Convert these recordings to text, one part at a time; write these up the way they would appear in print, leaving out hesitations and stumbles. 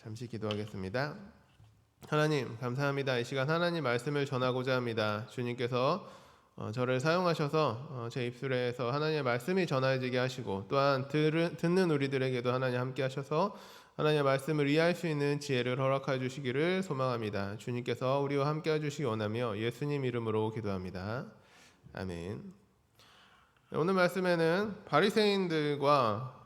잠시 기도하겠습니다. 하나님 감사합니다. 이 시간 하나님 말씀을 전하고자 합니다. 주님께서 저를 사용하셔서 제 입술에서 하나님의 말씀이 전해지게 하시고 또한 듣는 우리들에게도 하나님 함께 하셔서 하나님의 말씀을 이해할 수 있는 지혜를 허락하여 주시기를 소망합니다. 주님께서 우리와 함께 해주시기 원하며 예수님 이름으로 기도합니다. 아멘. 오늘 말씀에는 바리새인들과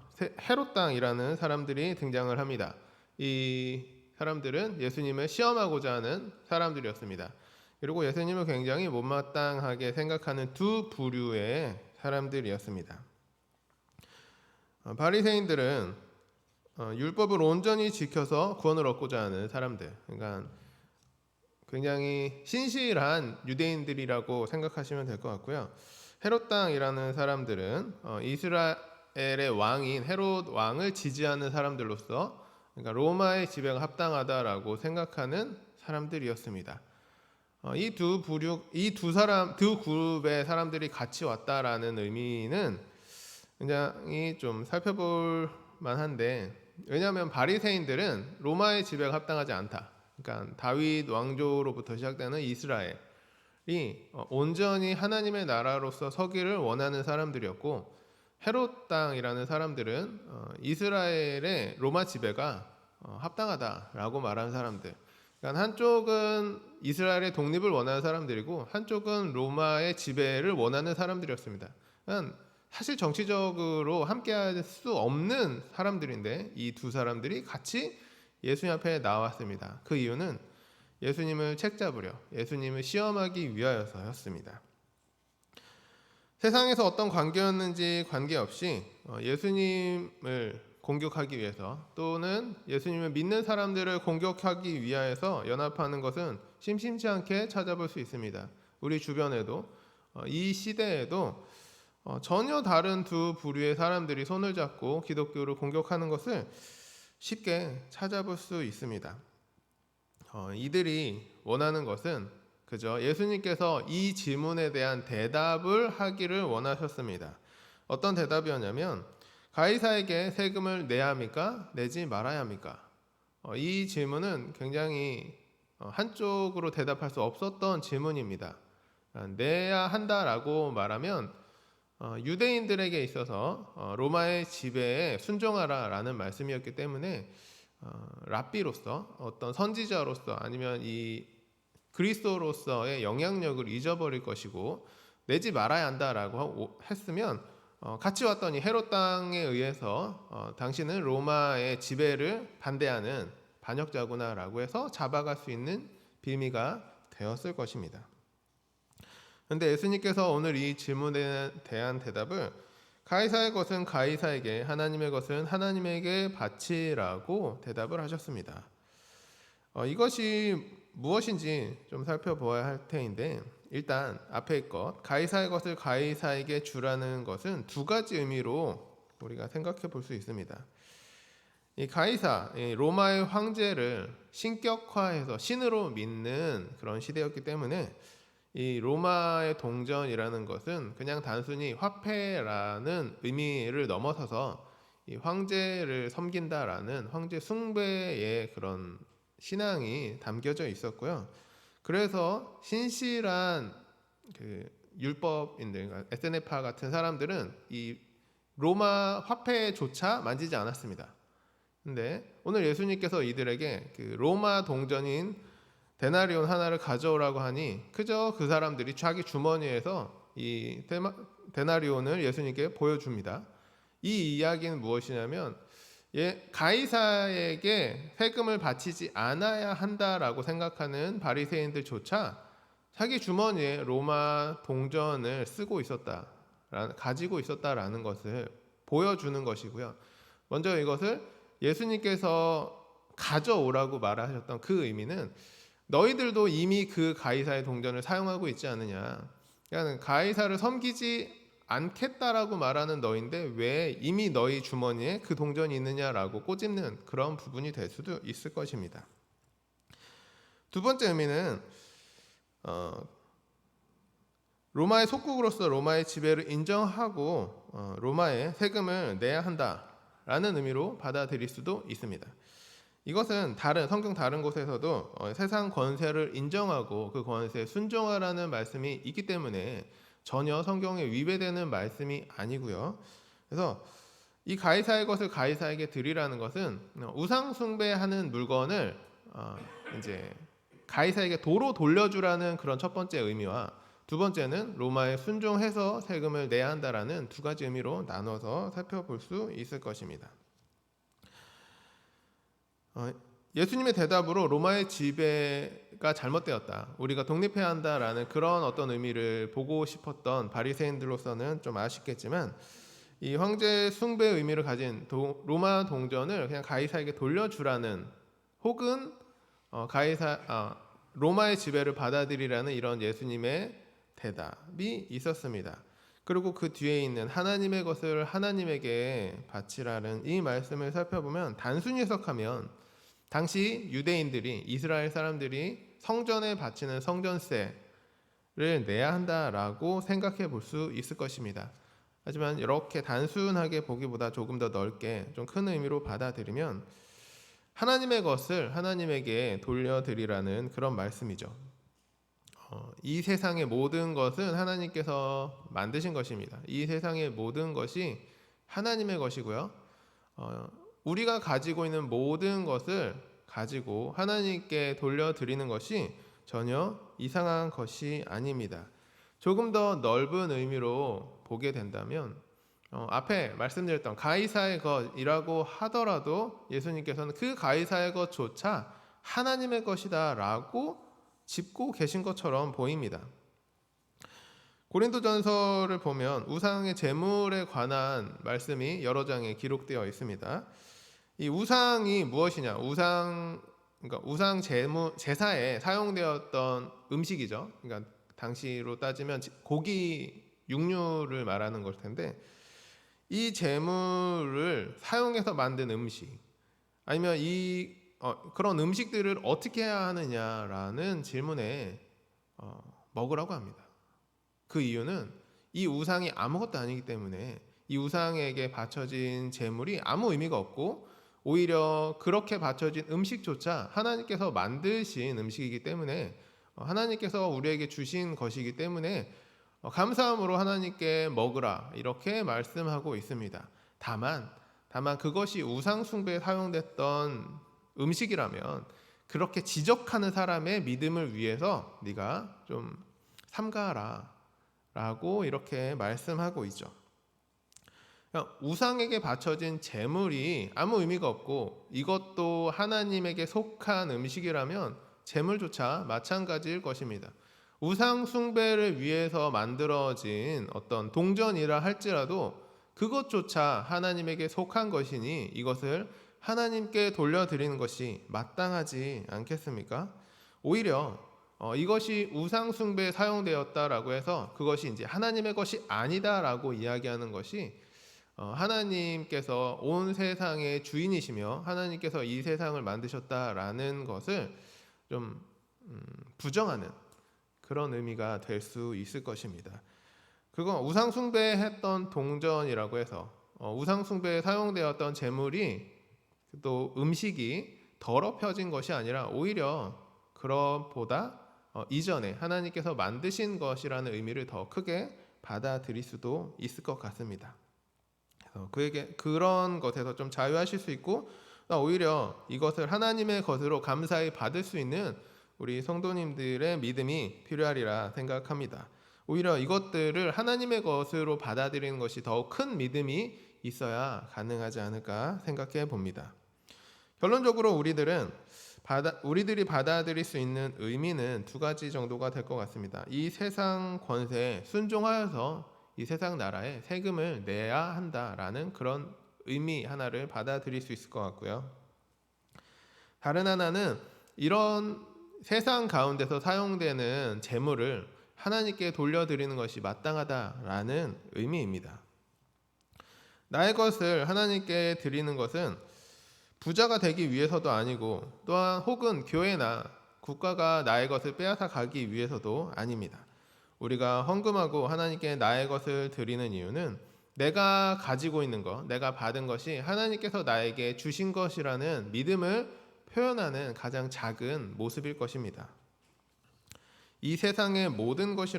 헤롯 당이라는 사람들이 등장을 합니다. 이 사람들은 예수님을 시험하고자 하는 사람들이었습니다. 그리고 예수님을 굉장히 못마땅하게 생각하는 두 부류의 사람들이었습니다. 바리새인들은 율법을 온전히 지켜서 구원을 얻고자 하는 사람들, 그러니까 굉장히 신실한 유대인들이라고 생각하시면 될 것 같고요. 헤롯 당이라는 사람들은 이스라엘의 왕인 헤롯 왕을 지지하는 사람들로서, 그러니까 로마의 지배가 합당하다라고 생각하는 사람들이었습니다. 이 두 그룹의 사람들이 같이 왔다라는 의미는 굉장히 좀 살펴볼 만한데, 왜냐하면 바리새인들은 로마의 지배가 합당하지 않다. 그러니까 다윗 왕조로부터 시작되는 이스라엘이 온전히 하나님의 나라로서 서기를 원하는 사람들이었고, 헤롯 당이라는 사람들은 이스라엘의 로마 지배가 합당하다라고 말하는 사람들. 그러니까 한쪽은 이스라엘의 독립을 원하는 사람들이고 한쪽은 로마의 지배를 원하는 사람들이었습니다. 그러니까 사실 정치적으로 함께할 수 없는 사람들인데 이 두 사람들이 같이 예수님 앞에 나왔습니다. 그 이유는 예수님을 책잡으려, 예수님을 시험하기 위하여서였습니다. 세상에서 어떤 관계였는지 관계없이 예수님을 공격하기 위해서 또는 예수님을 믿는 사람들을 공격하기 위하여서 연합하는 것은 심심치 않게 찾아볼 수 있습니다. 우리 주변에도 이 시대에도 전혀 다른 두 부류의 사람들이 손을 잡고 기독교를 공격하는 것을 쉽게 찾아볼 수 있습니다. 이들이 원하는 것은 그죠? 예수님께서 이 질문에 대한 대답을 하기를 원하셨습니다. 어떤 대답이었냐면, 가이사에게 세금을 내야 합니까? 내지 말아야 합니까? 이 질문은 굉장히 한쪽으로 대답할 수 없었던 질문입니다. 내야 한다라고 말하면 유대인들에게 있어서 로마의 지배에 순종하라라는 말씀이었기 때문에 랍비로서, 어떤 선지자로서, 아니면 이 그리스도로서의 영향력을 잊어버릴 것이고 내지 말아야 한다라고 했으면 같이 왔던 이 헤롯 당에 의해서 당신은 로마의 지배를 반대하는 반역자구나라고 해서 잡아갈 수 있는 빌미가 되었을 것입니다. 그런데 예수님께서 오늘 이 질문에 대한 대답을 가이사의 것은 가이사에게, 하나님의 것은 하나님에게 바치라고 대답을 하셨습니다. 이것이 무엇인지 좀 살펴보아야 할 텐데, 일단 앞에 것, 가이사의 것을 가이사에게 주라는 것은 두 가지 의미로 우리가 생각해 볼 수 있습니다. 이 가이사, 로마의 황제를 신격화해서 신으로 믿는 그런 시대였기 때문에 이 로마의 동전이라는 것은 그냥 단순히 화폐라는 의미를 넘어서서 이 황제를 섬긴다라는 황제 숭배의 그런 신앙이 담겨져 있었고요. 그래서 신실한 율법인들, 그러니까 에세네파 같은 사람들은 이 로마 화폐조차 만지지 않았습니다. 근데 오늘 예수님께서 이들에게 로마 동전인 데나리온 하나를 가져오라고 하니 그저 그 사람들이 자기 주머니에서 이 데나리온을 예수님께 보여줍니다. 이 이야기는 무엇이냐면, 가이사에게 세금을 바치지 않아야 한다라고 생각하는 바리새인들조차 자기 주머니에 로마 동전을 가지고 있었다라는 것을 보여주는 것이고요. 먼저 이것을 예수님께서 가져오라고 말하셨던 그 의미는, 너희들도 이미 그 가이사의 동전을 사용하고 있지 않느냐, 그러니까 가이사를 섬기지 않겠다라고 말하는 너인데 왜 이미 너희 주머니에 그 동전이 있느냐라고 꼬집는 그런 부분이 될 수도 있을 것입니다. 두 번째 의미는 로마의 속국으로서 로마의 지배를 인정하고 로마에 세금을 내야 한다라는 의미로 받아들일 수도 있습니다. 이것은 성경 다른 곳에서도 세상 권세를 인정하고 그 권세에 순종하라는 말씀이 있기 때문에 전혀 성경에 위배되는 말씀이 아니고요. 그래서 이 가이사의 것을 가이사에게 드리라는 것은 우상 숭배하는 물건을 이제 가이사에게 도로 돌려주라는 그런 첫 번째 의미와 두 번째는 로마에 순종해서 세금을 내야 한다라는 두 가지 의미로 나눠서 살펴볼 수 있을 것입니다. 예수님의 대답으로 로마의 지배가 잘못되었다, 우리가 독립해야 한다라는 그런 어떤 의미를 보고 싶었던 바리새인들로서는 좀 아쉽겠지만, 이 황제 숭배의 의미를 가진 로마 동전을 그냥 가이사에게 돌려주라는, 혹은 로마의 지배를 받아들이라는 이런 예수님의 대답이 있었습니다. 그리고 그 뒤에 있는 하나님의 것을 하나님에게 바치라는 이 말씀을 살펴보면, 단순히 해석하면 당시 유대인들이, 이스라엘 사람들이 성전에 바치는 성전세를 내야 한다라고 생각해 볼 수 있을 것입니다. 하지만 이렇게 단순하게 보기보다 조금 더 넓게 좀 큰 의미로 받아들이면 하나님의 것을 하나님에게 돌려드리라는 그런 말씀이죠. 이 세상의 모든 것은 하나님께서 만드신 것입니다. 이 세상의 모든 것이 하나님의 것이고요. 우리가 가지고 있는 모든 것을 가지고 하나님께 돌려드리는 것이 전혀 이상한 것이 아닙니다. 조금 더 넓은 의미로 보게 된다면 앞에 말씀드렸던 가이사의 것이라고 하더라도 예수님께서는 그 가이사의 것조차 하나님의 것이다 라고 짚고 계신 것처럼 보입니다. 고린도전서를 보면 우상의 제물에 관한 말씀이 여러 장에 기록되어 있습니다. 이 우상이 무엇이냐? 그러니까 우상 제사에 사용되었던 음식이죠. 그러니까 당시로 따지면 고기, 육류를 말하는 걸 텐데, 이 제물을 사용해서 만든 음식, 아니면 그런 음식들을 어떻게 해야 하느냐라는 질문에 먹으라고 합니다. 그 이유는 이 우상이 아무것도 아니기 때문에, 이 우상에게 바쳐진 제물이 아무 의미가 없고 오히려 그렇게 바쳐진 음식조차 하나님께서 만드신 음식이기 때문에, 하나님께서 우리에게 주신 것이기 때문에 감사함으로 하나님께 먹으라, 이렇게 말씀하고 있습니다. 다만 그것이 우상 숭배에 사용됐던 음식이라면 그렇게 지적하는 사람의 믿음을 위해서 네가 좀 삼가라 라고 이렇게 말씀하고 있죠. 우상에게 바쳐진 제물이 아무 의미가 없고 이것도 하나님에게 속한 음식이라면 제물조차 마찬가지일 것입니다. 우상 숭배를 위해서 만들어진 어떤 동전이라 할지라도 그것조차 하나님에게 속한 것이니 이것을 하나님께 돌려드리는 것이 마땅하지 않겠습니까? 오히려 이것이 우상 숭배에 사용되었다라고 해서 그것이 이제 하나님의 것이 아니다라고 이야기하는 것이 하나님께서 온 세상의 주인이시며 하나님께서 이 세상을 만드셨다라는 것을 좀 부정하는 그런 의미가 될 수 있을 것입니다. 그건 우상 숭배했던 동전이라고 해서 우상 숭배에 사용되었던 제물이, 또 음식이 더럽혀진 것이 아니라 오히려 그것보다 이전에 하나님께서 만드신 것이라는 의미를 더 크게 받아들일 수도 있을 것 같습니다. 그에게 그런 것에서 좀 자유하실 수 있고, 오히려 이것을 하나님의 것으로 감사히 받을 수 있는 우리 성도님들의 믿음이 필요하리라 생각합니다. 오히려 이것들을 하나님의 것으로 받아들이는 것이 더욱 큰 믿음이 있어야 가능하지 않을까 생각해 봅니다. 결론적으로 우리들이 받아들일 수 있는 의미는 두 가지 정도가 될 것 같습니다. 이 세상 권세에 순종하여서 이 세상 나라에 세금을 내야 한다라는 그런 의미 하나를 받아들일 수 있을 것 같고요. 다른 하나는 이런 세상 가운데서 사용되는 재물을 하나님께 돌려드리는 것이 마땅하다라는 의미입니다. 나의 것을 하나님께 드리는 것은 부자가 되기 위해서도 아니고, 또한 혹은 교회나 국가가 나의 것을 빼앗아 가기 위해서도 아닙니다. 우리가 헌금하고 하나님께 나의 것을 드리는 이유는 내가 가지고 있는 것, 내가 받은 것이 하나님께서 나에게 주신 것이라는 믿음을 표현하는 가장 작은 모습일 것입니다. 이 세상의 모든 것이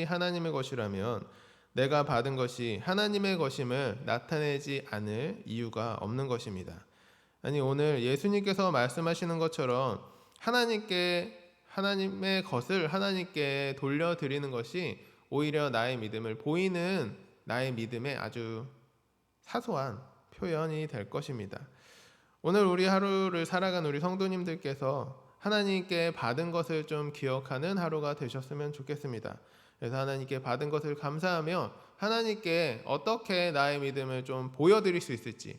하나님의 것이라면 내가 받은 것이 하나님의 것임을 나타내지 않을 이유가 없는 것입니다. 아니, 오늘 예수님께서 말씀하시는 것처럼 하나님의 것을 하나님께 돌려드리는 것이 오히려 나의 믿음을 보이는 나의 믿음의 아주 사소한 표현이 될 것입니다. 오늘 우리 하루를 살아간 우리 성도님들께서 하나님께 받은 것을 좀 기억하는 하루가 되셨으면 좋겠습니다. 그래서 하나님께 받은 것을 감사하며 하나님께 어떻게 나의 믿음을 좀 보여드릴 수 있을지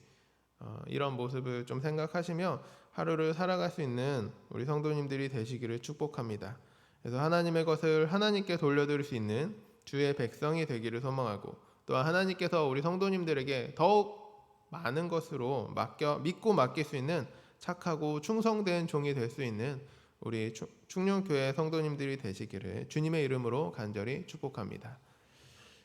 이런 모습을 좀 생각하시며 하루를 살아갈 수 있는 우리 성도님들이 되시기를 축복합니다. 그래서 하나님의 것을 하나님께 돌려드릴 수 있는 주의 백성이 되기를 소망하고, 또한 하나님께서 우리 성도님들에게 더욱 많은 것으로 믿고 맡길 수 있는 착하고 충성된 종이 될 수 있는 우리 충령교회 성도님들이 되시기를 주님의 이름으로 간절히 축복합니다.